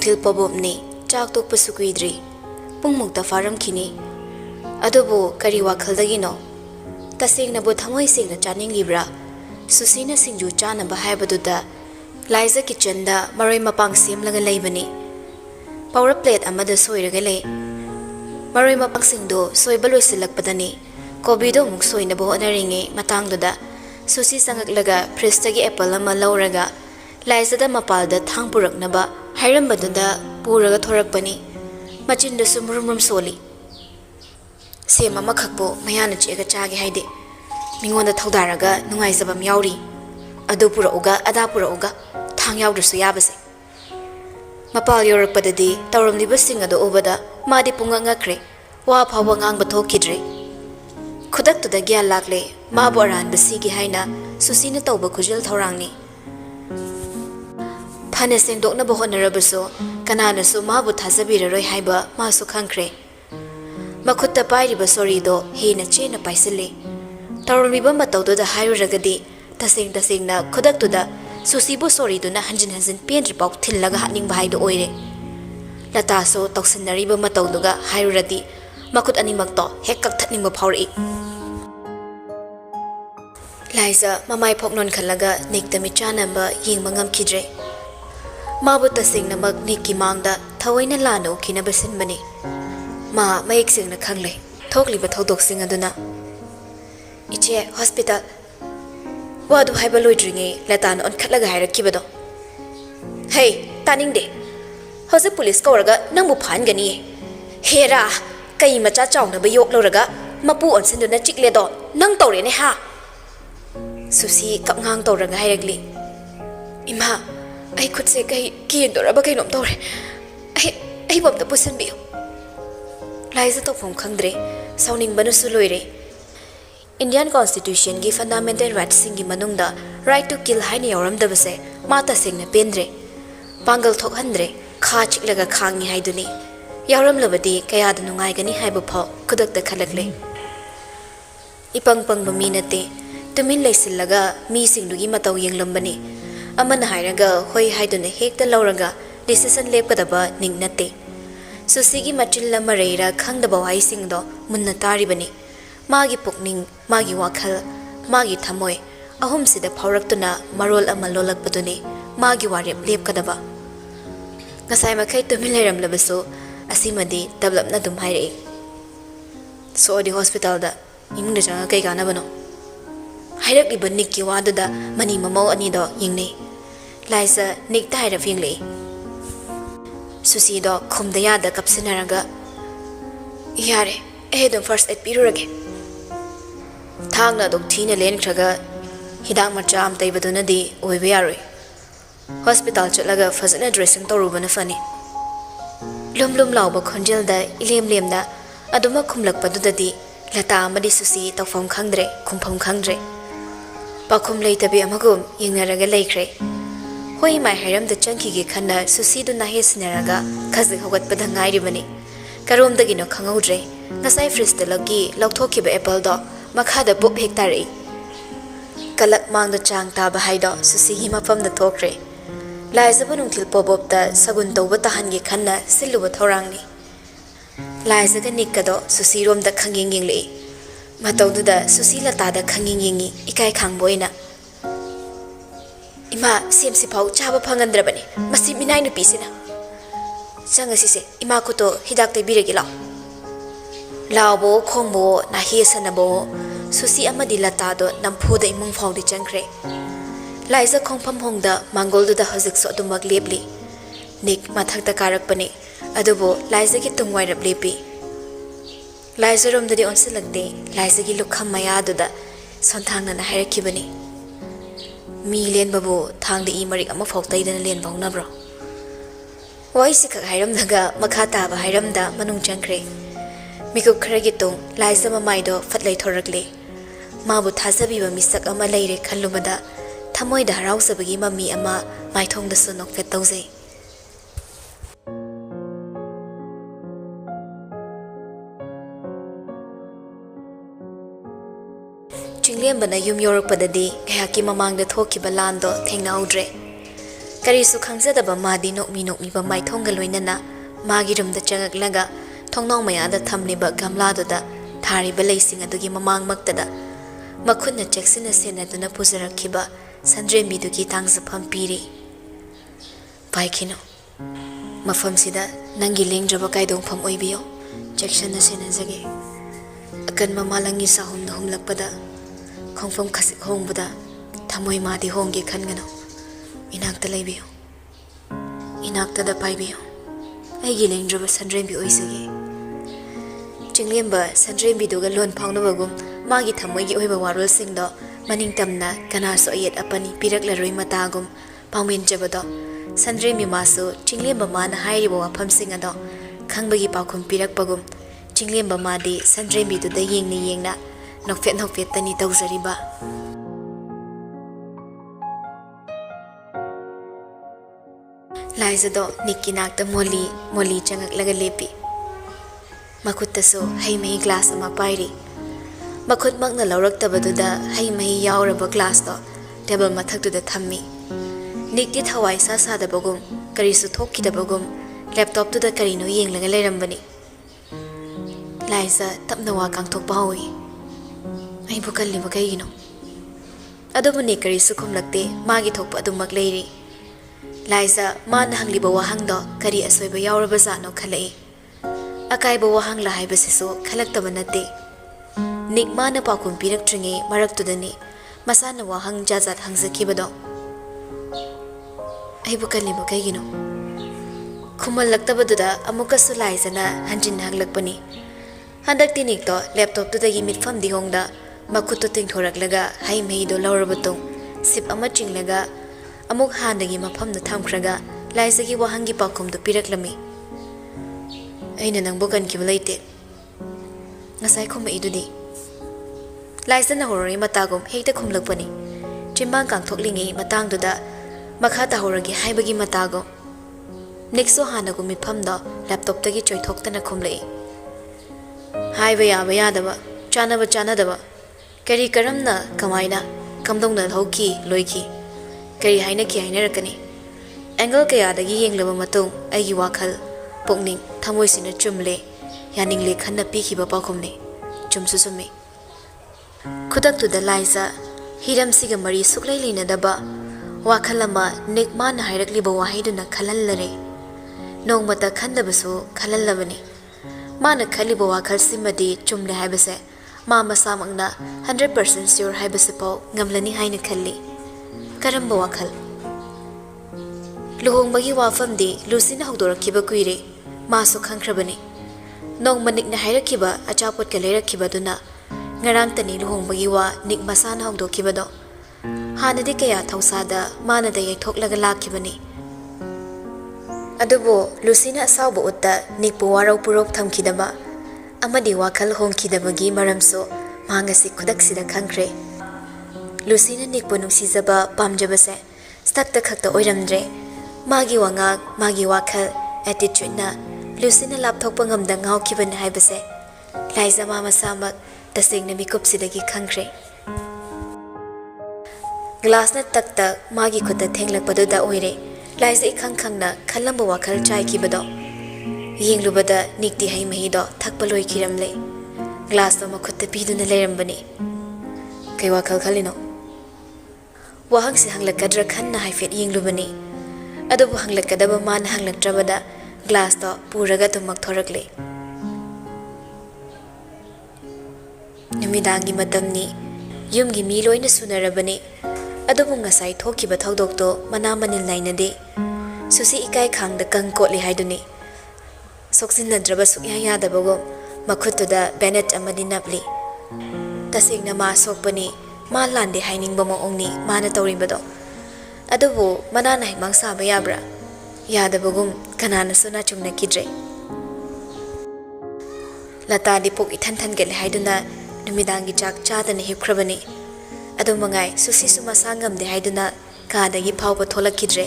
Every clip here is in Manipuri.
Nungthil pabobni chak tok pasukidri pungmukta faram kini adobo kari wakaldagi no taseng na bo thamoi seng na chaning libra susina singju chana bahai baduda Liza kitchen da maroi mapang sim laga leibani power plate amada soiraga le maroi mapang singdo soibalo silak padani kobi do muk soina bo anaringe matang da susi sangak laga prestagi apple ama lauraga Liza da mapal da thang purak na ba hairam baduda puraga thorak pani machin da sumrum soli se mama khakbo mayana chega chage haide mingonda thodaraga nungai sabam yauri adu pura uga ada pura uga thang yaudrusu yabase mapal yorak padadi tawram liba sing adu obada madi punga ngakre wa phawa ngang ba thokidre khudak tuda gya lakle ma boran basi gi haina susina tawba khujil thorangni phane sengdok na bohon narabaso kanana su ma bu thazabira roi haiba ma su khangkre makhutta pairi ba sori do he na che na paisile tawram liba matawdo da hairu ragadi taseng na khudak tuda susibu sori do na hanjin pen ripau thillaga haning bahai do oire lata so toksinari ba matawduga hairu radi makut animak to hekak thatning ba phawri Liza mamai phoknon khalaga niktami chanamba yeng mangam khidre mabu taseng na mag nikki mangda thawaina lano kinabasin bani ma mayek sing na khangle thokli ba thodok sing aduna iche hospital wadu haiba loidringe latan on khatlaga hairakibado hey taning de hoje police kawraga nangbu phan gani hera kai macha chawna ba yok loraga mapu on sinduna chikle do nang tawre ne ha Susi kapngang tawraga hairagli ima ai khutse kai kiin doraba kai nom tawre ai bomda pusan biyo Liza to phom khangdre sauning banusu loire Indian Constitution gi fundamental rights singi manungda right to kill haini yoram dabase mata singna pendre pangal thok handre kha chiklaga khangi haiduni yoram labadi kaya da nungai gani haibu pho kudak da khalakle ipang pang bami nate tumin leisillaga mi singdugi mataw yenglambani amana hairaga hoi haiduna hekta lauraga decision lepkadaba ningnate susigi machilla mareira khangdaba wai singdo munna taribani magi pukning magi wakhal magi thamoi ahum sida phawraktuna marol ama lolakpaduni magi warep lepkadaba ngasai makai tumin leram labaso asimadi developna dum haire so di hospital da imunda janga kai gana bano hairak liba nikki waduda mani mamau ani do yingne Liza nik ta haira fingle Susi do khumdaya da kapsinaraga yare edom first aid pirurage thangna dok thina len khraga hidak macha am taibaduna di oibe yaroi hospital chatlaga fazana dressing torubana fani lum lawba khonjel da ilem da aduma khumlak padudadi lata amadi Susi tawfam khangdre khumpham khangdre pakhum leitabi amagum yingnaraga leikre hoi mai hairam da changki gi khanna Susi du na hesinaraga khazi hogat pada ngairibani karom dagi no khangaudre ngasai fridge da lagi laukthokhiba apple do makha da pop hektari kalak mang da chang ta ba haido Susi hi mafam da thokre Liza banung thil pobob da sagun tawba tahan gi khanna siluba thorangni Liza ga nikado Susi rom da khanging yingle matawdu da Susi lata da khanging yingi ikai khangboina ima semsi phau chaba phangandrabani masi minai nu pisina changa sise ima ko to hidak te biregi lawbo khongbo na hesanabo Susi amadi lata do namphu da imung phau de changkre Liza khongpham hongda mangol du da hajik so dumak lepli nik mathak ta karak pani adubo Liza gi tungwai rap lepi Liza rom da di onsilagde Liza gi lukham maya du da sonthang na hairakibani mi len babu thang de imarik ama phoktai dana len bauna bro wai sikak hairam daga makhata ba hairam da manung changkre mikup kharagi tung Liza mamai do fatlai thorakle mabu thasabi ba misak ama leire khallubada thamoi da harau sabagi mami ama maithong da sunok fet tauze Chinglem bana yum yorak padadi kayaki mamang da thoki balando thengna udre Karisu khangzadaba madi nokmi maithonga loinana magi rumda changak thongnong mayada thamliba gamladuda thariba leising adugi mamang maktada makhunna cheksina senaduna pujarakhiba Sandrembi dugi tangzapam piri paikino mafamsida nangi lengraba kaidongpham oibiyo cheksana senajage akan mamalangi sahumna humlakpada khongfam khasik hongbuda thamoi madi hongge khangano inakta leibiyo inakta da paibiyo aigi lengraba Sandrembi oisage Chinglemba Sandrembi duga lon phaunabagum magi thamoigi oiba warol singdo maning tamna kanaso ayet apani piraklaroi matagum pangmin jabado Sandrembi masu Chinglemba mana hairiba wafam sing ado khangbagi pakhum pirakpagum Chinglemba madi Sandrembi duda yengna nokfet tani tawzariba Laizado nikinakta moli changak laga lepi Makutaso hay mahi glass ama pairi Makut magna lauraktabaduda hay mahi yauraba glass do table mathaktuda thammi Nikti thawai sa sadabagum karisu thokkidabagum laptop tuda karino yenglaga leirambani Laiza tapna wa kangthokpa hawi ai bukalliba kaigino adubuni karisu khumlakte magi thokpa adumak leiri Laiza mana hangliba wahangdo kari asoiba yauraba zano khalai Akaiba wahang lahai basiso khalakta banate Nik mana pakum pirak tringi marak tudani masana wahang jazat hangzakibado Ai bukalliba kaigino Khumal laktabaduda amukasu laizana hanjin hanglakpani Handak tinik to laptop tudagi mitfam dihongda makutu tingthoraklaga hai mei do laurabatung sip ama chinglaga amuk handagi mafamda thamkhraga laizagi wahangi pakum do piraklami Aina nang bukan kibalaite Ngasai khumba idudi Laisa na horori matagum hekta khumlakpani Chimbang kang thoklingi matangduda makha tahoragi haibagi matagum Nexo hanagu mifamda laptop tagi choithoktana khumlai Haiba yaba yadaba chanadaba Kari karamna kamaina kamdongna thoki loiki Kari hainarakani Angle kayadagi yenglaba matung aigi wakhal Pokning thamoi sina chumle yaningle khanna pikhiba pakhomne chumsu sumi khudak tu da laisa hiram siga mari suklai lina daba wakhalama nikman hairakli ba wahiduna khalallare nongmata khandabasu khalallabani mana khaliba wakhal simadi chumle haibase ma masamangna 100% sure haibase pau ngamlani haina khalli karamba wakhal luhongbagi wafamdi lusina hogdorakhiba kuire masu khangkrabani nong manik na hairakiba achapot ka leirakiba duna ngarang tani luhongbagi wa nik masana hogdokibado hanadi kaya thausada manada yaithoklaga lakhibani adubo lusina asawbo utta nikpu warau purok thamkidaba amadi wakhal hongkidabagi maramso mangasi khudaksida khangkre lusina nikpu nungsijaba pamjabase stakta khakta oiramdre magi wangak magi wakhal attitude na Lucina laptop pangamda ngawkiban haibase Laiza mama samak tasingna mikupsidagi khangkre Glass na tak magi khuta thenglakpaduda oire Laiza ikhang khangna khalamba wakhal chaikibado yenglubada nikti hai mahido thakpaloi kiramle Glass to makhutta piduna leirambani kai wakhal khalino wahang si hanglakadra khanna haifet yenglubani adubu hanglakadaba man hanglaktrabada Glass to puraga tumak thorakle Namidangi matamni yumgi mi loina sunarabani adubu ngasai thokiba thodokto manamanil nainade susi ikai khangda kangkotli haiduni soksinnadraba sukya yadabago makhutuda banet amadi napli tasingna ma sokpani ma lande hainingba maongni mana tawribado adubu manana himang saba yabra Yadabagum kanana suna chumna kidre Lata dipok ithan gele haiduna numidangi chak chadana hipkrabani adu mangai susi suma sangam de haiduna kadagi phawba tholakidre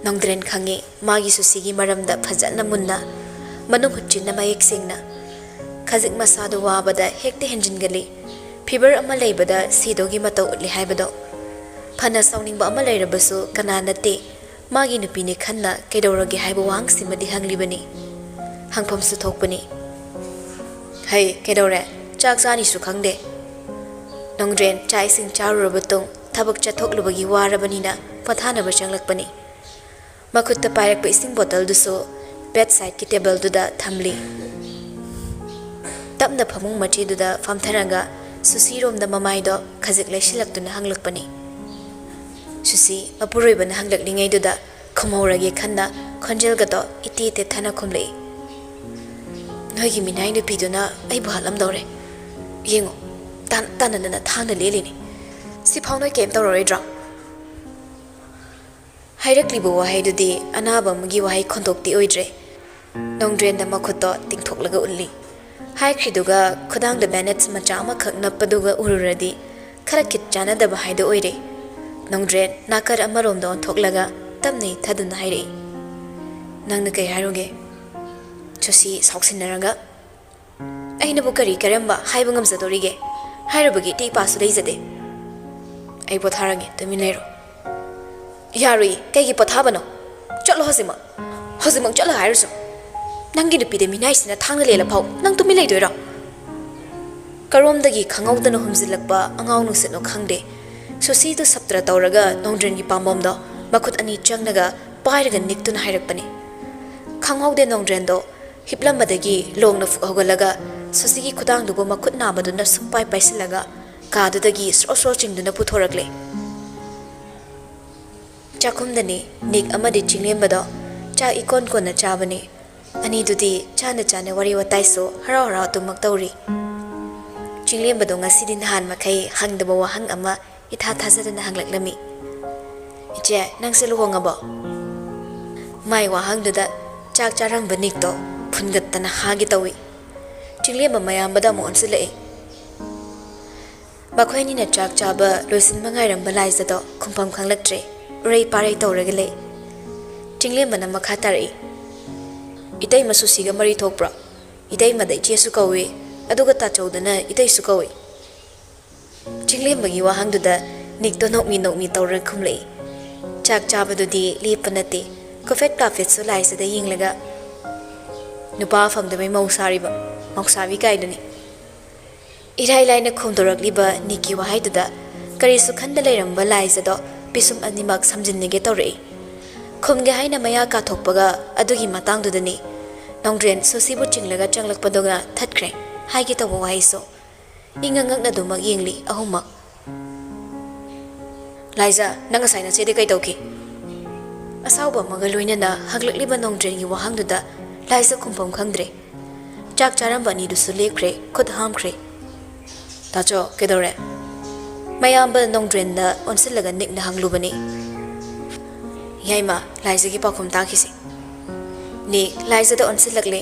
nongdren khangi magi susi gi maramda phajana munna manung huchinna mayek singna khajik masadu wabada hekte henjingali fever ama leibada sidogi matau utli haibado ꯐꯅ ꯁꯥꯎꯅꯤꯡꯕ ꯑꯃ ꯂꯩꯔꯕꯁꯨ ꯀꯅꯥ ꯅꯠꯇꯦ ꯃꯥꯒꯤ ꯅꯨꯄꯤꯅꯤ ꯈꯟꯅ ꯀꯩꯗꯧꯔꯒꯦ ꯍꯥꯏꯕ ꯋꯥꯍꯪꯁꯤꯃꯗꯤ ꯍꯪꯂꯤꯕꯅꯤ ꯍꯪꯐꯝꯁꯨ ꯊꯣꯛꯄꯅꯤ ꯍꯩ ꯀꯩꯗꯧꯔꯦ ꯆꯥꯛ ꯆꯥꯅꯤꯁꯨ ꯈꯪꯗꯦ ꯅꯣꯡꯗ꯭ꯔꯦꯟ ꯆꯥꯛ ꯏꯁꯤꯡ ꯆꯥꯔꯨꯔꯕ ꯃꯇꯨꯡ ꯊꯕꯛ ꯆꯠꯊꯣꯛꯂꯨꯕꯒꯤ ꯋꯥꯔꯕꯅꯤꯅ ꯄꯣꯊꯥꯅꯕ ꯆꯪꯂꯛꯄꯅꯤ ꯃꯈꯨꯠꯇ ꯄꯥꯏꯔꯛꯄ ꯏꯁꯤꯡ ꯕꯣꯇꯜꯗꯨꯁꯨ ꯕꯦꯗꯁꯥꯏꯗꯀꯤ ꯇꯦꯕꯜꯗꯨꯗ ꯊꯝꯂꯤ ꯇꯞꯅ ꯐꯃꯨꯡ ꯃꯆꯤꯗꯨꯗ ꯐꯝꯊꯔꯒ ꯁꯨꯁꯤꯔꯣꯝꯗ ꯃꯃꯥꯏꯗꯣ ꯈꯖꯤꯛ ꯂꯩꯁꯤꯜꯂꯛꯇꯨꯅ ꯍꯪꯂꯛꯄꯅꯤ ꯁꯨꯁꯤ ꯃꯄꯨꯔꯣꯏꯕꯅ ꯍꯪꯂꯛꯂꯤꯉꯩꯗꯨꯗ ꯈꯨꯝꯍꯧꯔꯒꯦ ꯈꯟꯅ ꯈꯣꯟꯖꯦꯜꯒꯗꯣ ꯏꯇꯦ ꯇꯦꯊꯅ ꯈꯨꯝꯂꯛꯏ ꯅꯣꯏꯒꯤ ꯃꯤꯅꯥꯏ ꯅꯨꯄꯤꯗꯨꯅ ꯑꯩꯕꯨ ꯍꯥꯠꯂꯝꯗꯧꯔꯦ ꯌꯦꯡꯉꯣ ꯇꯥꯟꯅꯗꯅ ꯊꯥꯡꯅ ꯂꯦꯜꯂꯤꯅꯤ ꯁꯤꯐꯥꯎ ꯅꯣꯏ ꯀꯩꯝ ꯇꯧꯔꯔꯣꯏꯗ꯭ꯔꯣ ꯍꯥꯏꯔꯛꯂꯤꯕ ꯋꯥꯍꯩꯗꯨꯗꯤ ꯑꯅꯥꯕ ꯑꯃꯒꯤ ꯋꯥꯍꯩ ꯈꯣꯟꯗꯣꯛꯇꯤ ꯑꯣꯏꯗ꯭ꯔꯦ ꯅꯣꯡꯗ꯭ꯔꯦꯟꯗ ꯃꯈꯨꯠꯇꯣ ꯇꯤꯡꯊꯣꯛꯂꯒ ꯎꯠꯂꯤ ꯍꯥꯏꯈ꯭ꯔꯤꯗꯨꯒ ꯈꯨꯗꯥꯡꯗ ꯕꯦꯟꯗꯦꯖ ꯃꯆꯥ ꯑꯃꯈꯛ ꯅꯞꯄꯗꯨꯒ ꯎꯔꯨꯔꯗꯤ ꯈꯔ ꯈꯤꯠ ꯆꯥꯟꯅꯗꯕ ꯍꯥꯏꯗꯣ ꯑꯣꯏꯔꯦ ꯅꯣꯡꯗ꯭ꯔꯦꯟ ꯅꯥꯀꯔ ꯑꯃꯔꯣꯝꯗ ꯑꯣꯟꯊꯣꯛꯂꯒ ꯇꯞꯅ ꯏꯊꯗꯨꯅ ꯍꯥꯏꯔꯛꯏ ꯅꯪꯅ ꯀꯩ ꯍꯥꯏꯔꯨꯒꯦ ꯁꯨꯁꯤ ꯁꯥꯎꯁꯤꯟꯅꯔꯒ ꯑꯩꯅꯕꯨ ꯀꯔꯤ ꯀꯔꯝꯕ ꯍꯥꯏꯕ ꯉꯝꯖꯗꯣꯔꯤꯒꯦ ꯍꯥꯏꯔꯨꯕꯒꯤ ꯏꯇꯩ ꯏꯄꯥꯁꯨ ꯂꯩꯖꯗꯦ ꯑꯩ ꯄꯣꯊꯥꯔꯒꯦ ꯇꯨꯃꯤꯟ ꯂꯩꯔꯣ ꯌꯥꯔꯣꯏ ꯀꯩꯒꯤ ꯄꯣꯊꯥꯕꯅꯣ ꯆꯠꯂꯣ ꯍꯧꯖꯤꯛꯃꯛ ꯆꯠꯂꯣ ꯍꯥꯏꯔꯁꯨ ꯅꯪꯒꯤ ꯅꯨꯄꯤꯗ ꯃꯤꯅꯥꯏꯁꯤꯅ ꯊꯥꯡꯅ ꯂꯦꯜꯂ ꯐꯥꯎ ꯅꯪ ꯇꯨꯃꯤꯟ ꯂꯩꯗꯣꯏꯔꯣ ꯀꯔꯣꯝꯗꯒꯤ ꯈꯪꯍꯧꯗꯅ ꯍꯨꯝꯖꯤꯜꯂꯛꯄ ꯑꯉꯥꯎ ꯅꯨꯡꯁꯤꯠꯅꯣ ꯈꯪꯗꯦ ꯁꯨꯁꯤꯗꯨ ꯁꯞꯇ꯭ꯔ ꯇꯧꯔꯒ ꯅꯣꯡꯗ꯭ꯔꯦꯟꯒꯤ ꯄꯥꯝꯕꯣꯝꯗꯣ ꯃꯈꯨꯠ ꯑꯅꯤ ꯆꯪꯂꯒ ꯄꯥꯏꯔꯒ ꯅꯤꯛꯇꯨꯅ ꯍꯥꯏꯔꯛꯄꯅꯤ ꯈꯪꯍꯧꯗꯦ ꯅꯣꯡꯗ꯭ꯔꯦꯟꯗꯣ ꯍꯤꯞꯂꯝꯕꯗꯒꯤ ꯂꯣꯡꯅ ꯐꯨꯛ ꯍꯧꯒꯠꯂꯒ ꯁꯨꯁꯤꯒꯤ ꯈꯨꯗꯥꯡꯗꯨꯕꯨ ꯃꯈꯨꯠ ꯅꯥꯕꯗꯨꯅ ꯁꯨꯡꯄꯥꯏ ꯄꯥꯏꯁꯤꯜꯂꯒ ꯀꯥꯗꯨꯗꯒꯤ ꯁ꯭ꯔꯣ ꯁ꯭ꯔꯣ ꯆꯤꯡꯗꯨꯅ ꯄꯨꯊꯣꯔꯛꯂꯦ ꯆꯥꯛꯈꯨꯝꯗꯅꯤ ꯅꯤꯛ ꯑꯃꯗꯤ ꯆꯤꯡꯂꯦꯝꯕꯗꯣ ꯆꯥꯛ ꯏꯀꯣꯟ ꯀꯣꯟꯅ ꯆꯥꯕꯅꯤ ꯑꯅꯤꯗꯨꯗꯤ ꯆꯥꯅ ꯋꯥꯔꯤ ꯋꯥꯇꯥꯏꯁꯨ ꯍꯔꯥꯎ ꯍꯔꯥꯎ ꯑꯗꯨꯃꯛ ꯇꯧꯔꯤ ꯆꯤꯡꯂꯦꯝꯕꯗꯣ ꯉꯁꯤꯗꯤ ꯅꯍꯥꯟ ꯃꯈꯩ ꯍꯪꯗꯕ ꯋꯥꯍꯪ ꯑꯃ ꯏꯊꯥ ꯊꯥꯖꯗꯅ ꯍꯪꯂꯛꯂꯝꯃꯤ ꯏꯆꯦ ꯅꯪꯁꯦ ꯂꯨꯍꯣꯡꯉꯕꯣ ꯃꯥꯏ ꯋꯥꯍꯪꯗꯨꯗ ꯆꯥꯛ ꯆꯥꯔꯝꯕ ꯅꯤꯛꯇꯣ ꯐꯨꯟꯒꯠꯇꯅ ꯍꯥꯒꯦ ꯇꯧꯏ ꯆꯤꯡꯂꯦꯝꯕ ꯃꯌꯥꯝꯕꯗ ꯑꯃꯨꯛ ꯑꯣꯟꯁꯤꯜꯂꯛꯏ ꯃꯈꯣꯏꯅꯤꯅ ꯆꯥꯛ ꯆꯥꯕ ꯂꯣꯏꯁꯤꯟꯕ ꯉꯥꯏꯔꯝꯕ ꯂꯥꯏꯖꯗꯣ ꯈꯨꯝꯐꯝ ꯈꯪꯂꯛꯇ꯭ꯔꯦ ꯎꯔꯩ ꯄꯥꯔꯩ ꯇꯧꯔꯒ ꯂꯩ ꯆꯤꯡꯂꯦꯝꯕꯅ ꯃꯈꯥ ꯇꯥꯔꯛꯏ ꯏꯇꯩꯃ ꯁꯨꯁꯤꯒ ꯃꯔꯤ ꯊꯣꯛꯄ꯭ꯔꯣ ꯏꯇꯩꯃꯗ ꯏꯆꯦꯁꯨ ꯀꯧꯏ ꯑꯗꯨꯒ ꯇꯥꯆꯧꯗꯅ ꯏꯇꯩꯁꯨ ꯀꯧꯏ ꯆꯤꯡꯂꯦꯝꯕꯒꯤ ꯋꯥꯍꯪꯗꯨꯗ ꯅꯤꯛꯇꯣ ꯅꯣꯛꯃꯤ ꯇꯧꯔꯒ ꯈꯨꯝꯂꯛꯏ ꯆꯥꯛ ꯆꯥꯕꯗꯨꯗꯤ ꯂꯦꯞꯄ ꯅꯠꯇꯦ ꯀꯣꯐꯦꯠ ꯀꯥꯐꯦꯠꯁꯨ ꯂꯥꯏꯁꯤꯗ ꯌꯦꯡꯂꯒ ꯅꯨꯄꯥ ꯐꯪꯗꯕꯩ ꯃꯧꯁꯥꯕꯤ ꯀꯥꯏꯗꯨꯅꯤ ꯏꯔꯥꯏ ꯂꯥꯏꯅ ꯈꯣꯡꯗꯣꯔꯛꯂꯤꯕ ꯅꯤꯛꯀꯤ ꯋꯥꯍꯩꯗꯨꯗ ꯀꯔꯤꯁꯨ ꯈꯟꯗ ꯂꯩꯔꯝꯕ ꯂꯥꯏꯖꯗꯣ ꯄꯤꯁꯨꯝ ꯑꯅꯤꯃꯛ ꯁꯝꯖꯤꯟꯅꯒꯦ ꯇꯧꯔꯛꯏ ꯈꯨꯝꯒꯦ ꯍꯥꯏꯅ ꯃꯌꯥ ꯀꯥꯊꯣꯛꯄꯒ ꯑꯗꯨꯒꯤ ꯃꯇꯥꯡꯗꯨꯗꯅꯤ ꯅꯣꯡꯗ꯭ꯔꯦꯟ ꯁꯨꯁꯤꯕꯨ ꯆꯤꯡꯂꯒ ꯆꯪꯂꯛꯄꯗꯨꯒ ꯊꯠꯈ꯭ꯔꯦ ꯍꯥꯏꯒꯦ ꯇꯧꯕ ꯋꯥꯍꯩꯁꯨ ꯏꯉꯛꯅꯗꯨꯃꯛ ꯌꯦꯡꯂꯤ ꯑꯍꯨꯝꯃꯛ ꯂꯥꯏꯖ ꯅꯪ ꯉꯁꯥꯏ ꯅꯆꯦꯗꯤ ꯀꯩ ꯇꯧꯈꯤ ꯑꯁꯥꯎꯕ ꯑꯃꯒ ꯂꯣꯏꯅꯅ ꯍꯪꯂꯛꯂꯤꯕ ꯅꯣꯡꯗ꯭ꯔꯦꯟꯒꯤ ꯋꯥꯍꯪꯗꯨꯗ ꯂꯥꯏꯖ ꯈꯨꯝꯐꯝ ꯈꯪꯗ꯭ꯔꯦ ꯆꯥꯛ ꯆꯥꯔꯝꯕ ꯑꯅꯤꯗꯨꯁꯨ ꯂꯦꯞꯈ꯭ꯔꯦ ꯈꯨꯠ ꯍꯥꯝꯈ꯭ꯔꯦ ꯇꯥꯆꯣ ꯀꯩꯗꯧꯔꯦ ꯃꯌꯥꯝꯕ ꯅꯣꯡꯗ꯭ꯔꯦꯟꯗ ꯑꯣꯟꯁꯤꯜꯂꯒ ꯅꯤꯛꯅ ꯍꯪꯂꯨꯕꯅꯤ ꯌꯥꯏꯃ ꯂꯥꯏꯖꯒꯤ ꯄꯥꯎꯈꯨꯝ ꯇꯥꯈꯤꯁꯤ ꯅꯤꯛ ꯂꯥꯏꯖꯗ ꯑꯣꯟꯁꯤꯜꯂꯛꯂꯦ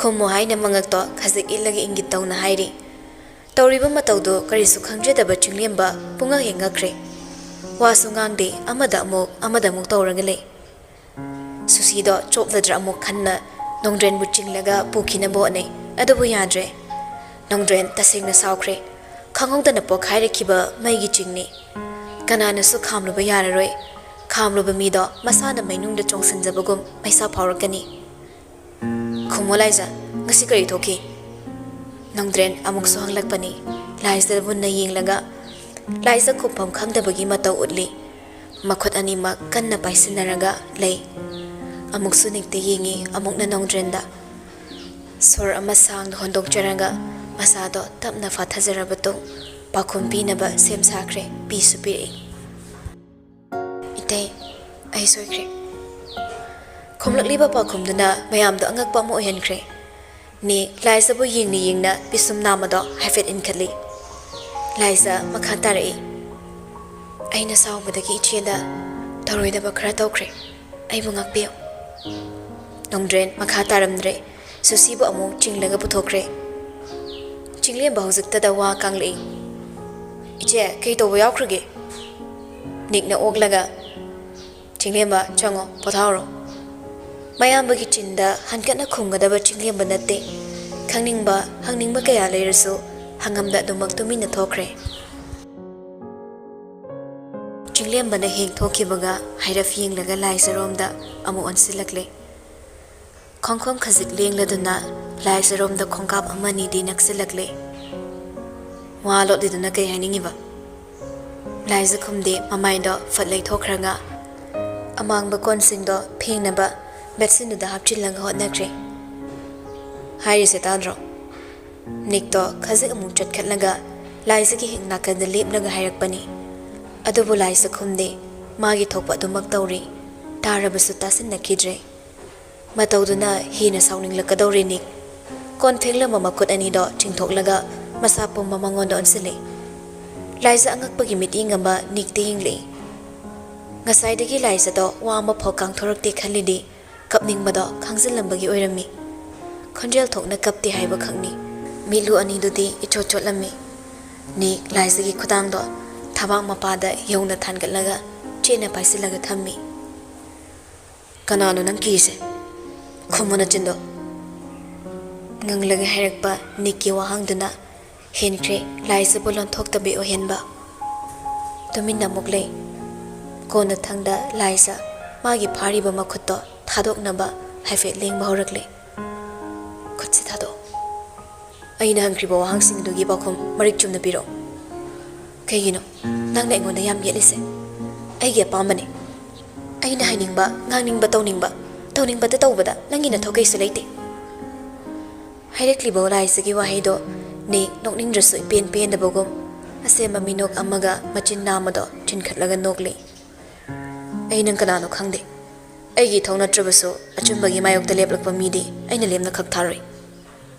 ꯈꯨꯝꯃꯨ ꯍꯥꯏꯅ ꯃꯉꯛꯇꯣ ꯈꯖꯤꯛ ꯏꯜꯂꯒ ꯏꯪꯒꯤꯠ ꯇꯧꯅ ꯍꯥꯏꯔꯤ ꯇꯧꯔꯤꯕ ꯃꯇꯧꯗꯣ ꯀꯔꯤꯁꯨ ꯈꯪꯖꯗꯕ ꯆꯤꯡꯂꯦꯝꯕ ꯄꯨꯡꯉꯛ ꯍꯦꯛ ꯉꯛꯈ꯭ꯔꯦ ꯋꯥꯁꯨ ꯉꯥꯡꯗꯦ ꯑꯃꯗ ꯑꯃꯨꯛ ꯇꯧꯔꯒ ꯂꯩ ꯁꯨꯁꯤꯗꯣ ꯆꯣꯞꯂꯗ꯭ꯔꯥ ꯑꯃꯨꯛ ꯈꯟꯅ ꯅꯣꯡꯗ꯭ꯔꯦꯟꯕꯨ ꯆꯤꯡꯂꯒ ꯄꯨꯈꯤꯅꯕ ꯍꯣꯠꯅꯩ ꯑꯗꯨꯕꯨ ꯌꯥꯗ꯭ꯔꯦ ꯅꯣꯡꯗ꯭ꯔꯦꯟ ꯇꯁꯦꯡꯅ ꯁꯥꯎꯈ꯭ꯔꯦ ꯈꯪꯍꯧꯗꯅ ꯄꯣꯛꯈꯥꯏꯔꯛꯈꯤꯕ ꯃꯩꯒꯤ ꯆꯤꯡꯅꯤ ꯀꯅꯥꯅꯁꯨ ꯈꯥꯝꯂꯨꯕ ꯌꯥꯔꯔꯣꯏ ꯈꯥꯝꯂꯨꯕ ꯃꯤꯗꯣ ꯃꯁꯥꯅ ꯃꯩꯅꯨꯡꯗ ꯆꯣꯡꯁꯤꯟꯖꯕꯒꯨꯝ ꯃꯩꯁꯥ ꯐꯥꯎꯔꯛꯀꯅꯤ ꯈꯨꯝꯃꯣ ꯂꯥꯏꯖ ꯉꯁꯤ ꯀꯔꯤ ꯊꯣꯛꯈꯤ ꯅꯣꯡꯗ꯭ꯔꯦꯟ ꯑꯃꯨꯛꯁꯨ ꯍꯪꯂꯛꯄꯅꯤ ꯂꯥꯏꯖꯗ ꯃꯨꯟꯅ ꯌꯦꯡꯂꯒ ꯂꯥꯏꯖ ꯈꯨꯝꯐꯝ ꯈꯪꯗꯕꯒꯤ ꯃꯇꯧ ꯎꯠꯂꯤ ꯃꯈꯨꯠ ꯑꯅꯤꯃꯛ ꯀꯟꯅ ꯄꯥꯏꯁꯤꯟꯅꯔꯒ ꯂꯩ ꯑꯃꯨꯛꯁꯨ ꯅꯤꯛꯇ ꯌꯦꯡꯉꯤ ꯑꯃꯨꯛꯅ ꯅꯣꯡꯗ꯭ꯔꯦꯟꯗ ꯁꯣꯔ ꯑꯃ ꯁꯥꯡꯅ ꯍꯣꯟꯗꯣꯛꯆꯔꯒ ꯃꯁꯥꯗꯣ ꯇꯞꯅ ꯐꯥꯊꯖꯔꯕ ꯃꯇꯨꯡ ꯄꯥꯎꯈꯨꯝ ꯄꯤꯅꯕ ꯁꯦꯝ ꯁꯥꯈ꯭ꯔꯦ ꯄꯤꯁꯨ ꯄꯤꯔꯛꯏ ꯏꯇꯩ ꯑꯩ ꯁꯣꯏꯈ꯭ꯔꯦ ꯈꯨꯝꯂꯛꯂꯤꯕ ꯄꯥꯎꯈꯨꯝꯗꯨꯅ ꯃꯌꯥꯝꯗꯣ ꯑꯉꯛꯄ ꯑꯃ ꯑꯣꯏꯍꯟꯈ꯭ꯔꯦ ꯅꯤꯛ ꯂꯥꯏꯖꯕꯨ ꯌꯦꯡꯅ ꯄꯤꯁꯨꯝ ꯅꯥꯝꯃꯗꯣ ꯍꯥꯏꯐꯦꯠ ꯏꯟꯈꯠꯂꯤ ꯂꯥꯏꯖ ꯃꯈꯥ ꯇꯥꯔꯛꯏ ꯑꯩꯅ ꯁꯥꯎꯕꯗꯒꯤ ꯏꯆꯦꯗ ꯇꯧꯔꯣꯏꯗꯕ ꯈꯔ ꯇꯧꯈ꯭ꯔꯦ ꯑꯩꯕꯨ ꯉꯥꯛꯄꯤꯌꯨ ꯅꯣꯡꯗ꯭ꯔꯦꯟ ꯃꯈꯥ ꯇꯥꯔꯝꯗ꯭ꯔꯦ ꯁꯨꯁꯤꯕꯨ ꯑꯃꯨꯛ ꯆꯤꯡꯂꯒ ꯄꯨꯊꯣꯛꯈ꯭ꯔꯦ ꯆꯤꯡꯂꯦꯝꯕ ꯍꯧꯖꯤꯛꯇꯗ ꯋꯥ ꯀꯥꯡꯂꯛꯏ ꯏꯆꯦ ꯀꯩ ꯇꯧꯕ ꯌꯥꯎꯈ꯭ꯔꯒꯦ ꯅꯤꯛꯅ ꯑꯣꯛꯂꯒ ꯆꯤꯡꯂꯦꯝꯕ ꯆꯪꯉꯣ ꯄꯣꯊꯥꯎꯔꯣ ꯃꯌꯥꯝꯕꯒꯤ ꯆꯤꯟꯗ ꯍꯟꯀꯠꯅ ꯈꯨꯝꯒꯗꯕ ꯆꯤꯡꯂꯦꯝꯕ ꯅꯠꯇꯦ ꯈꯪꯅꯤꯡꯕ ꯍꯪꯅꯤꯡꯕ ꯀꯌꯥ ꯂꯩꯔꯁꯨ ꯍꯪꯉꯝꯗ ꯑꯗꯨꯃꯛ ꯇꯨꯃꯤꯟꯅ ꯊꯣꯛꯈ꯭ꯔꯦ ꯍꯤꯡꯂꯦꯝꯕꯅ ꯍꯦꯡꯊꯣꯛꯈꯤꯕꯒ ꯍꯥꯏꯔꯞ ꯌꯦꯡꯂꯒ ꯂꯥꯏꯖꯔꯣꯝꯗ ꯑꯃꯨꯛ ꯑꯣꯟꯁꯤꯜꯂꯛꯂꯦ ꯈꯣꯡꯈꯣꯡ ꯈꯖꯤꯛ ꯂꯦꯡꯂꯗꯨꯅ ꯂꯥꯏꯖꯔꯣꯝꯗ ꯈꯣꯡꯀꯥꯞ ꯑꯃꯅꯤꯗꯤ ꯅꯛꯁꯤꯜꯂꯛꯂꯦ ꯋꯥ ꯂꯣꯠꯂꯤꯗꯨꯅ ꯀꯩ ꯍꯥꯏꯅꯤꯡꯉꯤꯕ ꯂꯥꯏꯖ ꯈꯨꯝꯗꯦ ꯃꯃꯥꯏꯗꯣ ꯐꯠ ꯂꯩꯊꯣꯛꯈ꯭ꯔꯒ ꯑꯃꯥꯡꯕ ꯀꯣꯟꯁꯤꯡꯗꯣ ꯐꯦꯡꯅꯕ ꯕꯦꯠꯁꯤꯟꯗꯨꯗ ꯍꯥꯞꯆꯤꯜꯂꯒ ꯍꯣꯠꯅꯈ꯭ꯔꯦ ꯍꯥꯏꯔꯤꯁꯦ ꯇꯥꯗ꯭ꯔꯣ ꯅꯤꯛꯇꯣ ꯈꯖꯤꯛ ꯑꯃꯨꯛ ꯆꯠꯈꯠꯂꯒ ꯂꯥꯏꯖꯒꯤ ꯍꯦꯛ ꯅꯥꯀꯟꯗ ꯂꯦꯞꯂꯒ ꯍꯥꯏꯔꯛꯄꯅꯤ ꯑꯗꯨꯕꯨ ꯂꯥꯏꯖ ꯈꯨꯝꯗꯦ ꯃꯥꯒꯤ ꯊꯣꯛꯄ ꯑꯗꯨꯃꯛ ꯇꯧꯔꯤ ꯇꯥꯔꯕꯁꯨ ꯇꯥꯁꯤꯟꯅꯈꯤꯗ꯭ꯔꯦ ꯃꯇꯧꯗꯨꯅ ꯍꯦꯟꯅ ꯁꯥꯎꯅꯤꯡꯂꯛꯀꯗꯧꯔꯦ ꯅꯤꯛ ꯀꯣꯟ ꯐꯦꯡꯂꯝꯕ ꯃꯈꯨꯠ ꯑꯅꯤꯗꯣ ꯆꯤꯡꯊꯣꯛꯂꯒ ꯃꯁꯥ ꯄꯨꯝꯕ ꯃꯉꯣꯟꯗ ꯑꯣꯟꯁꯤꯜꯂꯦ ꯂꯥꯏꯖ ꯑꯉꯛꯄꯒꯤ ꯃꯤꯠꯌꯦꯡ ꯑꯃ ꯅꯤꯛꯇ ꯌꯦꯡꯂꯛꯏ ꯉꯁꯥꯏꯗꯒꯤ ꯂꯥꯏꯖꯗꯣ ꯋꯥ ꯑꯃꯐꯥꯎ ꯀꯥꯡꯊꯣꯔꯛꯇꯦ ꯈꯜꯂꯤꯗꯤ ꯀꯞꯅꯤꯡꯕꯗꯣ ꯈꯪꯖꯤꯜꯂꯝꯕꯒꯤ ꯑꯣꯏꯔꯝꯃꯤ ꯈꯣꯟꯖꯦꯜ ꯊꯣꯛꯅ ꯀꯞꯇꯦ ꯍꯥꯏꯕ ꯈꯛꯅꯤ ꯃꯤꯠꯂꯨ ꯑꯅꯤꯗꯨꯗꯤ ꯏꯆꯣꯠ ꯆꯣꯠꯂꯝꯃꯤ ꯅꯤꯛ ꯂꯥꯏꯖꯒꯤ ꯈꯨꯗꯥꯡꯗꯣ ꯊꯕꯥꯛ ꯃꯄꯥꯗ ꯌꯧꯅ ꯊꯥꯡꯒꯠꯂꯒ ꯆꯦꯠꯅ ꯄꯥꯏꯁꯤꯜꯂꯒ ꯊꯝꯃꯤ ꯀꯅꯥꯅꯣ ꯅꯪ ꯀꯤꯔꯤꯁꯦ ꯈꯨꯝꯃꯨ ꯅꯆꯤꯟꯗꯣ ꯉꯪꯂꯒ ꯍꯥꯏꯔꯛꯄ ꯅꯤꯛꯀꯤ ꯋꯥꯍꯪꯗꯨꯅ ꯍꯦꯟꯈ꯭ꯔꯦ ꯂꯥꯏꯖꯕꯨ ꯂꯣꯟꯊꯣꯛꯇꯕꯤ ꯑꯣꯏꯍꯟꯕ ꯇꯨꯃꯤꯟꯅ ꯑꯃꯨꯛ ꯂꯩ ꯀꯣꯟꯅꯊꯪꯗ ꯂꯥꯏꯖ ꯃꯥꯒꯤ ꯐꯥꯔꯤꯕ ꯃꯈꯨꯠꯇꯣ ꯊꯥꯗꯣꯛꯅꯕ ꯍꯥꯏꯐꯦꯠ ꯂꯦꯡꯕ ꯍꯧꯔꯛꯂꯦ ꯈꯨꯠꯁꯦ ꯊꯥꯗꯣꯛ ꯑꯩꯅ ꯍꯪꯈ꯭ꯔꯤꯕ ꯋꯥꯍꯪꯁꯤꯡꯗꯨꯒꯤ ꯄꯥꯎꯈꯨꯝ ꯃꯔꯤꯛ ꯆꯨꯝꯅ ꯄꯤꯔꯛꯑꯣ ꯀꯩꯒꯤꯅꯣ ꯅꯪꯅ ꯑꯩꯉꯣꯟꯗ ꯌꯥꯝ ꯌꯦꯠꯂꯤꯁꯦ ꯑꯩꯒꯤ ꯑꯄꯥꯝꯕꯅꯤ ꯑꯩꯅ ꯍꯥꯏꯅꯤꯡꯕ ꯉꯥꯡꯅꯤꯡꯕ ꯇꯧꯅꯤꯡꯕꯇ ꯇꯧꯕꯗ ꯅꯪꯒꯤ ꯅꯊꯧ ꯀꯩꯁꯨ ꯂꯩꯇꯦ ꯍꯥꯏꯔꯛꯂꯤꯕ ꯂꯥꯏꯖꯒꯤ ꯋꯥꯍꯩꯗꯣ ꯅꯤꯛ ꯅꯣꯛꯅꯤꯡꯗ꯭ꯔꯁꯨ ꯏꯄꯦꯟ ꯄꯦꯟꯗꯕꯒꯨꯝ ꯑꯁꯦꯝꯕ ꯃꯤꯅꯣꯛ ꯑꯃꯒ ꯃꯆꯤꯟ ꯅꯥꯝꯃꯗꯣ ꯆꯤꯟꯈꯠꯂꯒ ꯅꯣꯛꯂꯤ ꯑꯩ ꯅꯪ ꯀꯅꯥꯅꯣ ꯈꯪꯗꯦ ꯑꯩꯒꯤ ꯏꯊꯧ ꯅꯠꯇ꯭ꯔꯕꯁꯨ ꯑꯆꯨꯝꯕꯒꯤ ꯃꯥꯌꯣꯛꯇ ꯂꯦꯞꯂꯛꯄ ꯃꯤꯗꯤ ꯑꯩꯅ ꯂꯦꯝꯅ ꯈꯛ ꯊꯥꯔꯣꯏ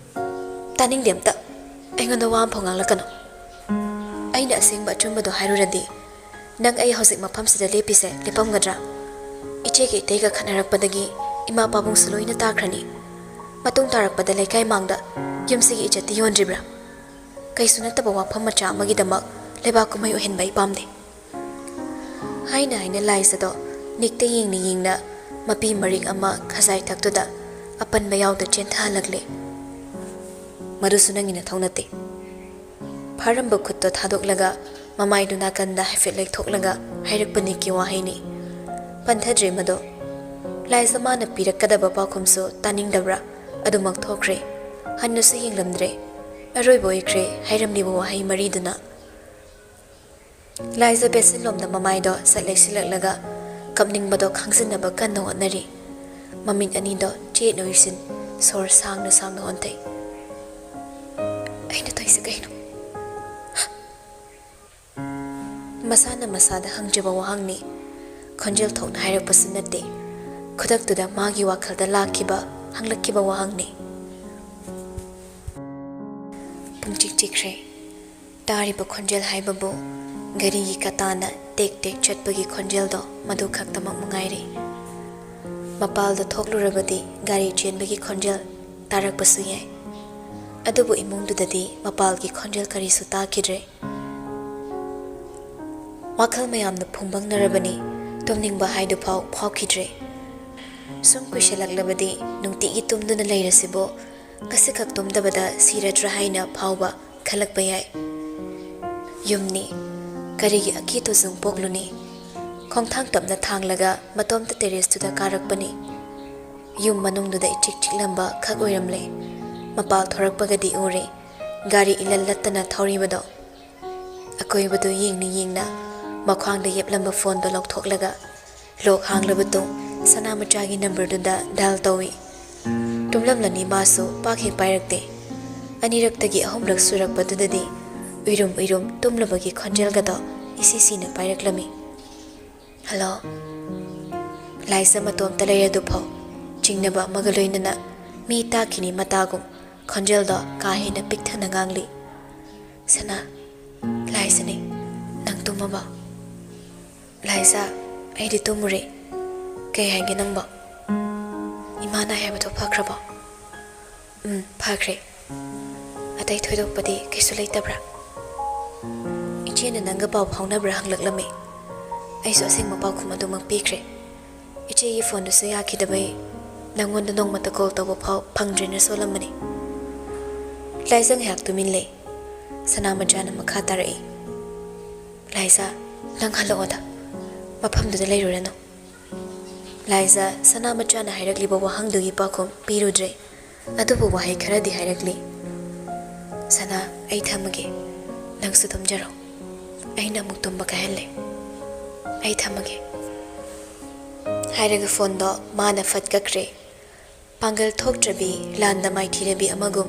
ꯇꯥꯅꯤꯡꯗꯦ ꯑꯝꯇ ꯑꯩꯉꯣꯟꯗ ꯋꯥ ꯑꯃꯐꯥꯎ ꯉꯥꯡꯂꯛꯀꯅꯣ ꯑꯩꯅ ꯑꯁꯦꯡꯕ ꯑꯆꯨꯝꯕꯗꯣ ꯍꯥꯏꯔꯨꯔꯗꯤ ꯅꯪ ꯑꯩ ꯍꯧꯖꯤꯛ ꯃꯐꯝꯁꯤꯗ ꯂꯦꯞꯄꯤꯁꯦ ꯂꯦꯞꯄꯝꯒꯗ꯭ꯔꯥ ꯏꯆꯦꯒ ꯏꯇꯩꯒ ꯈꯠꯅꯔꯛꯄꯗꯒꯤ ꯏꯃꯥ ꯄꯥꯕꯨꯡꯁꯨ ꯂꯣꯏꯅ ꯇꯥꯈ꯭ꯔꯅꯤ ꯃꯇꯨꯡ ꯇꯥꯔꯛꯄꯗ ꯂꯩꯀꯥꯏ ꯃꯥꯡꯗ ꯌꯨꯝꯁꯤꯒꯤ ꯏꯖꯠꯇꯤ ꯌꯣꯟꯗ꯭ꯔꯤꯕ꯭ꯔꯥ ꯀꯩꯁꯨ ꯅꯠꯇꯕ ꯋꯥꯐꯝ ꯃꯆꯥ ꯑꯃꯒꯤꯗꯃꯛ ꯂꯩꯕꯥꯛ ꯀꯨꯝꯍꯩ ꯑꯣꯏꯍꯟꯕ ꯑꯩ ꯄꯥꯝꯗꯦ ꯍꯥꯏꯅ ꯂꯥꯏꯖꯗꯣ ꯅꯤꯛꯇ ꯌꯦꯡꯅ ꯃꯄꯤ ꯃꯔꯤꯛ ꯑꯃ ꯈꯖꯥꯏ ꯊꯛꯇꯨꯗ ꯑꯄꯟꯕ ꯌꯥꯎꯗ ꯆꯦꯟꯊꯍꯜꯂꯛꯂꯦ ꯃꯗꯨꯁꯨ ꯅꯪꯒꯤ ꯅꯊꯧ ꯅꯠꯇꯦ ꯐꯥꯔꯝꯕ ꯈꯨꯠꯇꯣ ꯊꯥꯗꯣꯛꯂꯒ ꯃꯃꯥꯏꯗꯨ ꯅꯥꯀꯟꯗ ꯍꯥꯏꯐꯦꯠ ꯂꯩꯊꯣꯛꯂꯒ ꯍꯥꯏꯔꯛꯄ ꯅꯤꯛꯀꯤ ꯋꯥꯍꯩꯅꯤ ꯄꯟꯊꯗ꯭ꯔꯦ ꯃꯗꯣ ꯂꯥꯏꯖ ꯃꯥꯅ ꯄꯤꯔꯛꯀꯗꯕ ꯄꯥꯎꯈꯨꯝꯁꯨ ꯇꯥꯅꯤꯡꯗꯕ꯭ꯔꯥ ꯑꯗꯨꯃꯛ ꯊꯣꯛꯈ꯭ꯔꯦ ꯍꯟꯅꯁꯨ ꯌꯦꯡꯂꯝꯗ꯭ꯔꯦ ꯑꯔꯣꯏꯕ ꯑꯣꯏꯈ꯭ರೆ ꯍꯥꯏꯔꯝꯂꯤꯕ ꯋꯥꯍꯩ ꯃꯔꯤꯗꯨꯅ ꯂꯥꯏꯖ ꯕꯦꯠꯁꯤꯟꯂꯣꯝꯗ ꯃꯃꯥꯏꯗꯣ ꯁꯠ ꯂꯩꯁꯤꯜꯂꯛꯂꯒ ꯀꯞꯅꯤꯡꯕꯗꯣ ꯈꯥꯡꯖꯤꯟꯅꯕ ꯀꯟꯅ ꯍꯣꯠꯅꯔꯤ ꯃꯃꯤꯠ ꯑꯅꯤꯗꯣ ꯆꯦꯠꯅ ꯎꯏꯁꯤꯟ ꯁꯣꯔ ꯁꯥꯡꯅ ꯁꯥꯡꯅ ꯍꯣꯟꯊꯩ ꯑꯩꯅ ꯇꯧꯏꯁꯦ ꯀꯩꯅꯣ ꯃꯁꯥꯅ ꯃꯁꯥꯗ ꯍꯪꯖꯕ ꯋꯥꯍꯪꯅꯤ ꯈꯣꯟꯖꯦꯜ ꯊꯣꯛꯅ ꯍꯥꯏꯔꯛꯄꯁꯨ ꯅꯠꯇꯦ ꯈꯨꯗꯛꯇꯨꯗ ꯃꯥꯒꯤ ꯋꯥꯈꯜꯗ ꯂꯥꯛꯈꯤꯕ ꯍꯪꯂꯛꯈꯤꯕ ꯋꯥꯍꯪꯅꯤ ꯄꯨꯡꯆꯤꯛ ꯆꯤꯛꯈ꯭ꯔꯦ ꯇꯥꯔꯤꯕ ꯈꯣꯟꯖꯦꯜ ꯍꯥꯏꯕꯕꯨ ꯒꯥꯔꯤꯒꯤ ꯀꯇꯥꯅ ꯇꯦꯛ ꯇꯦꯛ ꯆꯠꯄꯒꯤ ꯈꯣꯟꯖꯦꯜꯗꯣ ꯃꯗꯨ ꯈꯛꯇꯃꯛ ꯃꯉꯥꯏꯔꯦ ꯃꯄꯥꯜꯗ ꯊꯣꯛꯂꯨꯔꯕꯗꯤ ꯒꯥꯔꯤ ꯆꯦꯟꯕꯒꯤ ꯈꯣꯟꯖꯦꯜ ꯇꯥꯔꯛꯄꯁꯨ ꯌꯥꯏ ꯑꯗꯨꯕꯨ ꯏꯃꯨꯡꯗꯨꯗꯗꯤ ꯃꯄꯥꯜꯒꯤ ꯈꯣꯟꯖꯦꯜ ꯀꯔꯤꯁꯨ ꯇꯥꯈꯤꯗ꯭ꯔꯦ ꯋꯥꯈꯜ ꯃꯌꯥꯝꯅ ꯐꯨꯡꯕꯪꯅꯔꯕꯅꯤ ꯇꯨꯝꯅꯤꯡꯕ ꯍꯥꯏꯗꯨꯐꯥꯎ ꯐꯥꯎꯈꯤꯗ꯭ꯔꯦ ꯁꯨꯝ ꯀꯨꯏꯁꯜꯂꯛꯂꯕꯗꯤ ꯅꯨꯡꯇꯤꯒꯤ ꯇꯨꯝꯗꯨꯅ ꯂꯩꯔꯁꯤꯕꯨ ꯉꯁꯤꯈꯛ ꯇꯨꯝꯗꯕꯗ ꯁꯤꯔꯗ꯭ꯔꯥ ꯍꯥꯏꯅ ꯐꯥꯎꯕ ꯈꯜꯂꯛꯄ ꯌꯥꯏ ꯌꯨꯝꯅꯤ ꯀꯔꯤꯒꯤ ꯑꯀꯤ ꯇꯨꯖꯨꯡ ꯄꯣꯛꯂꯨꯅꯤ ꯈꯣꯡꯊꯥꯡ ꯇꯞꯅ ꯊꯥꯡꯂꯒ ꯃꯇꯣꯝꯇ ꯇꯦꯔꯦꯁꯇꯨꯗ ꯀꯥꯔꯛꯄꯅꯤ ꯌꯨꯝ ꯃꯅꯨꯡꯗꯨꯗ ꯏꯆꯤꯛ ꯆꯤꯛꯂꯝꯕ ꯈꯛ ꯑꯣꯏꯔꯝꯂꯦ ꯃꯄꯥꯜ ꯊꯣꯔꯛꯄꯒꯗꯤ ꯎꯔꯦ ꯒꯥꯔꯤ ꯏꯂꯜ ꯂꯠꯇꯅ ꯊꯧꯔꯤꯕꯗꯣ ꯑꯀꯣꯏꯕꯗꯨ ꯌꯦꯡꯅ ꯃꯈ꯭ꯋꯥꯡꯗ ꯌꯦꯞꯂꯝꯕ ꯐꯣꯟꯗꯣ ꯂꯧꯊꯣꯛꯂꯒ ꯂꯣꯛ ꯍꯥꯡꯂꯕ ꯇꯨꯡ ꯁꯅꯥꯃꯆꯥꯒꯤ ꯅꯝꯕꯔꯗꯨꯗ ꯗꯥꯏꯜ ꯇꯧꯏ ꯇꯨꯝꯂꯝꯂꯅꯤ ꯃꯥꯁꯨ ꯄꯥꯛ ꯍꯦꯛ ꯄꯥꯏꯔꯛꯇꯦ ꯑꯅꯤꯔꯛꯇꯒꯤ ꯑꯍꯨꯝꯂꯛ ꯁꯨꯔꯛꯄꯗꯨꯗꯗꯤ ꯎꯏꯔꯨꯝ ꯇꯨꯝꯂꯕꯒꯤ ꯈꯣꯟꯖꯦꯜꯒꯗꯣ ꯏꯁꯤꯁꯤꯅ ꯄꯥꯏꯔꯛꯂꯝꯃꯤ ꯍꯜꯂꯣ ꯂꯥꯏꯖ ꯃꯇꯣꯝꯇ ꯂꯩꯔꯗꯨꯐꯥꯎ ꯆꯤꯡꯅꯕ ꯑꯃꯒ ꯂꯣꯏꯅꯅ ꯃꯤ ꯇꯥꯈꯤꯅꯤ ꯃꯇꯥꯒꯨꯝ ꯈꯣꯟꯖꯦꯜꯗꯣ ꯀꯥ ꯍꯦꯟꯅ ꯄꯤꯛꯊꯅ ꯉꯥꯡꯂꯤ ꯁꯅꯥ ꯂꯥꯏꯖꯅꯤ ꯅꯪ ꯇꯨꯝꯃꯕ ꯂꯥꯏꯖ ꯑꯩꯗꯤ ꯇꯨꯝꯃꯨꯔꯦ ꯀꯩ ꯍꯥꯏꯒꯦ ꯅꯪꯕꯣ ꯏꯃꯥꯅ ꯍꯥꯏꯕꯗꯣ ꯐꯈ꯭ꯔꯕꯣ ꯐꯈ꯭ꯔꯦ ꯑꯇꯩ ꯊꯣꯏꯗꯣꯛꯄꯗꯤ ꯀꯩꯁꯨ ꯂꯩꯇꯕ꯭ꯔꯥ ꯏꯆꯦꯅ ꯅꯪꯒ ꯄꯥꯎ ꯐꯥꯎꯅꯕ꯭ꯔꯥ ꯍꯪꯂꯛꯂꯝꯃꯤ ꯑꯩꯁꯨ ꯑꯁꯦꯡꯕ ꯄꯥꯎꯈꯨꯝ ꯑꯗꯨꯃꯛ ꯄꯤꯈ꯭ꯔꯦ ꯏꯆꯦꯒꯤ ꯐꯣꯟꯗꯨꯁꯨ ꯌꯥꯈꯤꯗꯕꯩ ꯅꯪꯉꯣꯟꯗ ꯅꯣꯡꯃꯇ ꯀꯣꯜ ꯇꯧꯕ ꯐꯥꯎ ꯐꯪꯗ꯭ꯔꯦꯅ ꯁꯣꯜꯂꯝꯕꯅꯤ ꯂꯥꯏꯖ ꯉꯥꯏꯍꯥꯛ ꯇꯨꯃꯤꯟ ꯂꯩ ꯁꯅꯥꯃꯆꯥꯅ ꯃꯈꯥ ꯇꯥꯔꯛꯏ ꯂꯥꯏꯖ ꯅꯪ ꯍꯜꯂꯛꯑꯣꯗ ꯃꯐꯝꯗꯨꯗ ꯂꯩꯔꯨꯔꯅꯨ ꯂꯥꯏꯖꯥ ꯁꯅꯥꯃꯆꯥꯅ ꯍꯥꯏꯔꯛꯂꯤꯕ ꯋꯥꯍꯪꯗꯨꯒꯤ ꯄꯥꯎꯈꯨꯝ ꯄꯤꯔꯨꯗ꯭ꯔꯦ ꯑꯗꯨꯕꯨ ꯋꯥꯍꯩ ꯈꯔꯗꯤ ꯍꯥꯏꯔꯛꯂꯤ ꯁꯅꯥ ꯑꯩ ꯊꯝꯃꯒꯦ ꯅꯪꯁꯨ ꯇꯨꯝꯖꯔꯣ ꯑꯩꯅ ꯑꯃꯨꯛ ꯇꯨꯝꯕ ꯀꯥꯏꯍꯜꯂꯦ ꯑꯩ ꯊꯝꯃꯒꯦ ꯍꯥꯏꯔꯒ ꯐꯣꯟꯗꯣ ꯃꯥꯅ ꯐꯠꯀꯈ꯭ꯔꯦ ꯄꯥꯡꯒꯜ ꯊꯣꯛꯇ꯭ꯔꯕꯤ ꯂꯥꯟꯗ ꯃꯥꯏꯊꯤꯔꯕꯤ ꯑꯃꯒꯨꯝ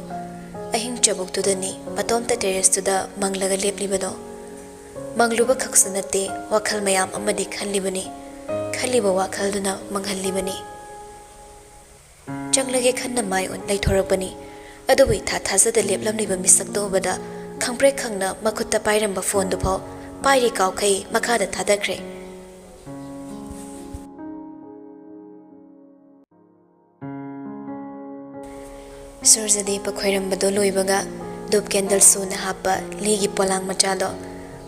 ꯑꯍꯤꯡ ꯆꯕꯨꯛꯇꯨꯗꯅꯤ ꯃꯇꯣꯝꯇ ꯇꯦꯔꯦꯁꯇꯨꯗ ꯃꯪꯂꯒ ꯂꯦꯞꯂꯤꯕꯗꯣ ꯃꯪꯂꯨꯕ ꯈꯛꯁꯨ ꯅꯠꯇꯦ ꯋꯥꯈꯜ ꯃꯌꯥꯝ ꯑꯃꯗꯤ ꯈꯜꯂꯤꯕꯅꯤ ꯈꯜꯂꯤꯕ ꯋꯥꯈꯜꯗꯨꯅ ꯃꯪꯍꯜꯂꯤꯕꯅꯤ ꯆꯪꯂꯒꯦ ꯈꯟꯅ ꯃꯥꯏ ꯑꯣꯟ ꯂꯩꯊꯣꯔꯛꯄꯅꯤ ꯑꯗꯨꯕꯨ ꯏꯊꯥ ꯊꯥꯖꯗ ꯂꯦꯞꯂꯝꯂꯤꯕ ꯃꯤꯁꯛꯇꯣ ꯎꯕꯗ ꯈꯪꯄ꯭ꯔꯦꯛ ꯈꯪꯅ ꯃꯈꯨꯠꯇ ꯄꯥꯏꯔꯝꯕ ꯐꯣꯟꯗꯨꯐꯥꯎ ꯄꯥꯏꯔꯤ ꯀꯥꯎꯈꯩ ꯃꯈꯥꯗ ꯊꯥꯗꯈ꯭ꯔꯦ ꯁꯨꯔꯖꯗꯦꯕ ꯈꯣꯏꯔꯝꯕꯗꯣ ꯂꯣꯏꯕꯒ ꯙꯨꯞ ꯀꯦꯟꯗꯜ ꯁꯨꯅ ꯍꯥꯞꯄ ꯂꯤꯒꯤ ꯄꯣꯂꯥꯡ ꯃꯆꯥꯗꯣ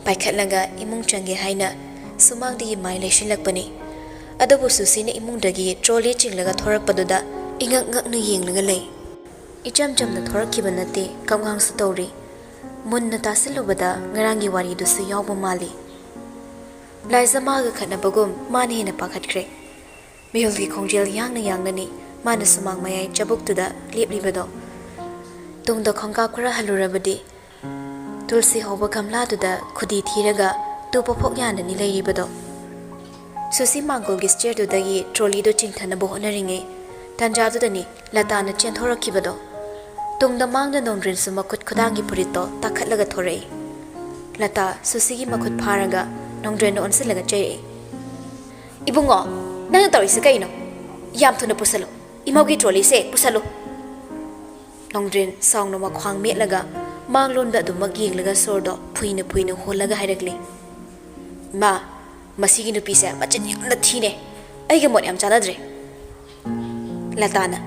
ꯄꯥꯏꯈꯠꯂꯒ ꯏꯃꯨꯡ ꯆꯪꯒꯦ ꯍꯥꯏꯅ ꯁꯨꯃꯥꯡꯗꯒꯤ ꯃꯥꯏ ꯂꯩꯁꯤꯜꯂꯛꯄꯅꯤ ꯑꯗꯨꯕꯨ ꯁꯨꯁꯤꯅ ꯏꯃꯨꯡꯗꯒꯤ ꯇ꯭ꯔꯣꯂꯤ ꯆꯤꯡꯂꯒ ꯊꯣꯔꯛꯄꯗꯨꯗ ꯏꯉꯛ ꯉꯛꯅ ꯌꯦꯡꯂꯒ ꯂꯩ ꯏꯆꯝ ꯆꯝꯅ ꯊꯣꯔꯛꯈꯤꯕ ꯅꯠꯇꯦ ꯀꯝꯉꯥꯡꯁꯨ ꯇꯧꯔꯤ ꯃꯨꯟꯅ ꯇꯥꯁꯤꯜꯂꯨꯕꯗ ꯉꯔꯥꯡꯒꯤ ꯋꯥꯔꯤꯗꯨꯁꯨ ꯌꯥꯎꯕ ꯃꯥꯜꯂꯤ ꯂꯥꯏꯖ ꯃꯥꯒ ꯈꯠꯅꯕꯒꯨꯝ ꯃꯥꯅ ꯍꯦꯟꯅ ꯄꯥꯈꯠꯈ꯭ꯔꯦ ꯃꯤꯍꯨꯜꯒꯤ ꯈꯣꯡꯖꯦꯜ ꯌꯥꯡꯅ ꯌꯥꯡꯅꯅꯤ ꯃꯥꯅ ꯁꯨꯃꯥꯡ ꯃꯌꯥꯏ ꯆꯕꯨꯛꯇꯨꯗ ꯂꯦꯞꯂꯤꯕꯗꯣ ꯇꯨꯡꯗ ꯈꯣꯡꯀꯥꯞ ꯈꯔ ꯍꯜꯂꯨꯔꯕꯗꯤ ꯇꯨꯜꯁꯤ ꯍꯧꯕ ꯒꯝꯂꯥꯗꯨꯗ ꯈꯨꯗꯤ ꯊꯤꯔꯒ ꯇꯨ ꯄꯣꯐꯣꯛ ꯌꯥꯟꯗꯅꯤ ꯂꯩꯔꯤꯕꯗꯣ ꯁꯨꯁꯤ ꯃꯥꯡꯒꯣꯜꯒꯤ ꯁ꯭ꯇꯦꯌꯔꯗꯨꯗꯒꯤ ꯇ꯭ꯔꯣꯂꯤꯗꯨ ꯆꯤꯡꯊꯅꯕ ꯍꯣꯠꯅꯔꯤꯉꯩ ꯇꯟꯖꯥꯗꯨꯗꯅꯤ ꯂꯇꯥꯅ ꯆꯦꯟꯊꯣꯔꯛꯈꯤꯕꯗꯣ ꯇꯨꯡꯗ ꯃꯥꯡꯗ ꯅꯣꯡꯗ꯭ꯔꯦꯟꯁꯨ ꯃꯈꯨꯠ ꯈꯨꯗꯥꯡꯒꯤ ꯐꯨꯔꯤꯠꯇꯣ ꯇꯥꯈꯠꯂꯒ ꯊꯣꯔꯛꯏ ꯂꯇꯥ ꯁꯨꯁꯤꯒꯤ ꯃꯈꯨꯠ ꯐꯥꯔꯒ ꯅꯣꯡꯗ꯭ꯔꯦꯟꯗ ꯑꯣꯟꯁꯤꯜꯂꯒ ꯆꯩꯔꯛꯏ ꯏꯕꯨꯡꯉꯣ ꯅꯪꯅ ꯇꯧꯔꯤꯁꯤ ꯀꯩꯅꯣ ꯌꯥꯝ ꯊꯨꯅ ꯄꯨꯁꯜꯂꯨ ꯏꯃꯧꯒꯤ ꯇ꯭ꯔꯣꯂꯤꯁꯦ ꯄꯨꯁꯜꯂꯨ ꯅꯣꯡꯗ꯭ꯔꯦꯟ ꯁꯥꯎꯅ ꯃꯈ꯭ꯋꯥꯡ ꯃꯦꯠꯂꯒ ꯃꯥꯡꯂꯣꯝꯗ ꯑꯗꯨꯃꯛ ꯌꯦꯡꯂꯒ ꯁꯣꯔꯗꯣ ꯐꯨꯏꯅ ꯐꯨꯏꯅ ꯍꯣꯜꯂꯒ ꯍꯥꯏꯔꯛꯂꯤ ꯏꯃꯥ ꯃꯁꯤꯒꯤ ꯅꯨꯄꯤꯁꯦ ꯃꯆꯤꯟ ꯌꯥꯝꯅ ꯊꯤꯅꯦ ꯑꯩꯒ ꯃꯣꯠ ꯌꯥꯝ ꯆꯥꯟꯅꯗ꯭ꯔꯦ ꯂꯇꯥꯅ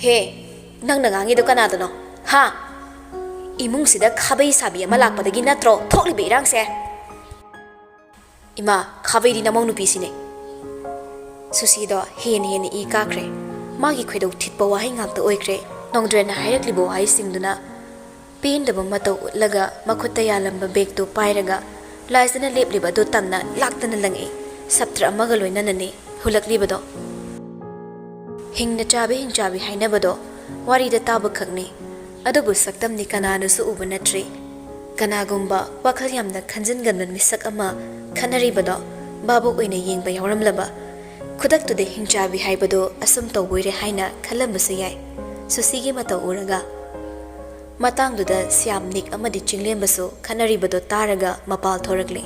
ꯍꯦ ꯅꯪꯅ ꯉꯥꯡꯉꯤꯗꯣ ꯀꯅꯥꯗꯅꯣ ꯍꯥ ꯏꯃꯨꯡꯁꯤꯗ ꯈꯥꯕꯩ ꯁꯥꯕꯤ ꯑꯃ ꯂꯥꯛꯄꯗꯒꯤ ꯅꯠꯇ꯭ꯔꯣ ꯊꯣꯛꯂꯤꯕ ꯏꯔꯥꯡꯁꯦ ꯏꯃꯥ ꯈꯥꯕꯩꯗꯤ ꯅꯃꯧ ꯅꯨꯄꯤꯁꯤꯅꯦ ꯁꯨꯁꯤꯗꯣ ꯍꯦꯟꯅ ꯏ ꯀꯥꯈ꯭ꯔꯦ ꯃꯥꯒꯤ ꯈꯣꯏꯗꯧ ꯊꯤꯠꯄ ꯋꯥꯍꯩ ꯉꯥꯛꯇ ꯑꯣꯏꯈ꯭ꯔꯦ ꯅꯣꯡꯗ꯭ꯔꯦꯟꯅ ꯍꯥꯏꯔꯛꯂꯤꯕ ꯋꯥꯍꯩꯁꯤꯡꯗꯨꯅ ꯄꯦꯟꯗꯕ ꯃꯇꯧ ꯎꯠꯂꯒ ꯃꯈꯨꯠꯇ ꯌꯥꯜꯂꯝꯕ ꯕꯦꯒꯇꯨ ꯄꯥꯏꯔꯒ ꯂꯥꯏꯖꯅ ꯂꯦꯞꯂꯤꯕ ꯑꯗꯨ ꯇꯝꯅ ꯂꯥꯛꯇꯅ ꯂꯪꯏ ꯁꯞꯇ꯭ꯔ ꯑꯃꯒ ꯂꯣꯏꯅꯅꯅꯤ ꯍꯨꯜꯂꯛꯂꯤꯕꯗꯣ ꯍꯤꯡꯅ ꯆꯥꯕꯤ ꯍꯤꯡꯆꯥꯕꯤ ꯍꯥꯏꯅꯕꯗꯣ ꯋꯥꯔꯤꯗ ꯇꯥꯕ ꯈꯛꯅꯤ ꯑꯗꯨꯕꯨ ꯁꯛꯇꯝꯗꯤ ꯀꯅꯥꯅꯁꯨ ꯎꯕ ꯅꯠꯇ꯭ꯔꯤ ꯀꯅꯥꯒꯨꯝꯕ ꯋꯥꯈꯜ ꯌꯥꯝꯅ ꯈꯟꯖꯤꯟꯒꯟꯕ ꯃꯤꯁꯛ ꯑꯃ ꯈꯟꯅꯔꯤꯕꯗꯣ ꯚꯥꯕꯨꯛ ꯑꯣꯏꯅ ꯌꯦꯡꯕ ꯌꯥꯎꯔꯝꯂꯕ ꯈꯨꯗꯛꯇꯨꯗ ꯍꯤꯡꯆꯥꯕꯤ ꯍꯥꯏꯕꯗꯣ ꯑꯁꯨꯝ ꯇꯧꯕꯣꯏꯔꯦ ꯍꯥꯏꯅ ꯈꯜꯂꯝꯕꯁꯨ ꯌꯥꯏ ꯁꯨꯁꯤꯒꯤ ꯃꯇꯧ ꯎꯔꯒ ꯃꯇꯥꯡꯗꯨꯗ ꯁ꯭ꯌꯥꯝꯅꯤꯛ ꯑꯃꯗꯤ ꯆꯤꯡꯂꯦꯝꯕꯁꯨ ꯈꯟꯅꯔꯤꯕꯗꯣ ꯇꯥꯔꯒ ꯃꯄꯥꯜ ꯊꯣꯔꯛꯂꯤ